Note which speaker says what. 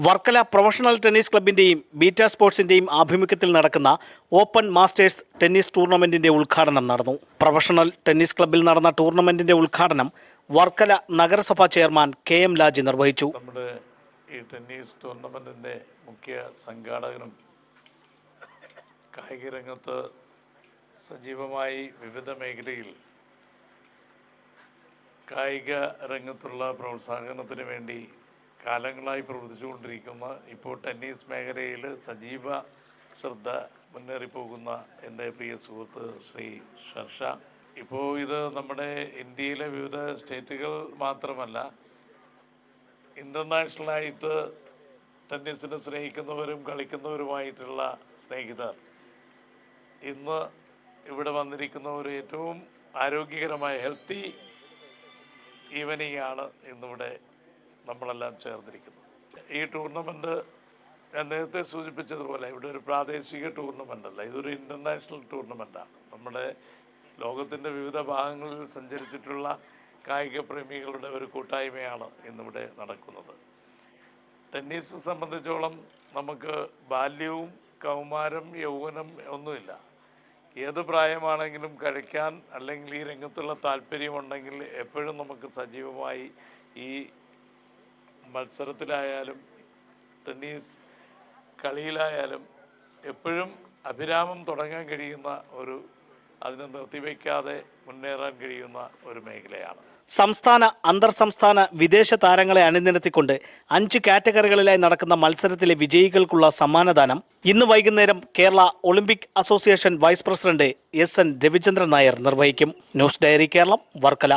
Speaker 1: Varkala professional tennis ക്ലബിന്റെയും beta സ്പോർട്സിന്റെയും ആഭിമുഖ്യത്തിൽ നടക്കുന്ന open masters tennis ടൂർണമെന്റിന്റെ ഉദ്ഘാടനം നടന്നു. പ്രൊഫഷണൽ ടെന്നീസ് ക്ലബ്ബിൽ നടന്ന ടൂർണമെന്റിന്റെ ഉദ്ഘാടനം വർക്കല നഗരസഭാ ചെയർമാൻ KM ലാജി നിർവഹിച്ചു.
Speaker 2: നമ്മുടെ ഈ ടെന്നീസ് ടൂർണമെന്റിന്റെ മുഖ്യ സംഘാടകനും കായിക രംഗത്ത് സജീവമായി വിവിധ മേഖലയിൽ കായിക രംഗത്തുള്ള പ്രോത്സാഹനത്തിന് വേണ്ടി കാലങ്ങളായി പ്രവർത്തിച്ചുകൊണ്ടിരിക്കുന്ന, ഇപ്പോൾ ടെന്നീസ് മേഖലയിൽ സജീവ ശ്രദ്ധ മുന്നേറിപ്പോകുന്ന എൻ്റെ പ്രിയ സുഹൃത്ത് ശ്രീ ഷർഷ. ഇപ്പോൾ ഇത് നമ്മുടെ ഇന്ത്യയിലെ വിവിധ സ്റ്റേറ്റുകൾ മാത്രമല്ല, ഇൻ്റർനാഷണലായിട്ട് ടെന്നീസിനെ സ്നേഹിക്കുന്നവരും കളിക്കുന്നവരുമായിട്ടുള്ള സ്നേഹിതർ ഇന്ന് ഇവിടെ വന്നിരിക്കുന്ന ഒരു ഏറ്റവും ആരോഗ്യകരമായ ഹെൽത്തി ഈവനിങ് ആണ് ഇന്നിവിടെ നമ്മളെല്ലാം ചേർന്നിരിക്കുന്നത്. ഈ ടൂർണമെൻറ്റ് ഞാൻ നേരത്തെ സൂചിപ്പിച്ചതുപോലെ ഇവിടെ ഒരു പ്രാദേശിക ടൂർണമെൻ്റ് അല്ല, ഇതൊരു ഇൻ്റർനാഷണൽ ടൂർണമെൻറ്റാണ്. നമ്മുടെ ലോകത്തിൻ്റെ വിവിധ ഭാഗങ്ങളിൽ സഞ്ചരിച്ചിട്ടുള്ള കായിക പ്രേമികളുടെ ഒരു കൂട്ടായ്മയാണ് ഇന്നിവിടെ നടക്കുന്നത്. ടെന്നീസ് സംബന്ധിച്ചോളം നമുക്ക് ബാല്യവും കൗമാരം യൗവനം ഒന്നുമില്ല. ഏത് പ്രായമാണെങ്കിലും കളിക്കാൻ അല്ലെങ്കിൽ ഈ രംഗത്തുള്ള താല്പര്യമുണ്ടെങ്കിൽ എപ്പോഴും നമുക്ക് സജീവമായി ഈ മത്സരത്തിലായാലും ടെന്നീസ് കളിയിലായാലും എപ്പോഴും അഭിരാമം തുടങ്ങാൻ കഴിയുന്ന അതിനെ നിർത്തിവെക്കാതെ മുന്നേറാൻ കഴിയുന്ന ഒരു മേഖലയാണ്.
Speaker 1: സംസ്ഥാന, അന്തർ സംസ്ഥാന, വിദേശ താരങ്ങളെ അണിനിരത്തിക്കൊണ്ട് 5 കാറ്റഗറികളിലായി നടക്കുന്ന മത്സരത്തിലെ വിജയികൾക്കുള്ള സമ്മാനദാനം ഇന്ന് വൈകുന്നേരം Kerala Olympic Association vice president SN Ravichandran Nair നിർവഹിക്കും. News diary Keralam, Varkala.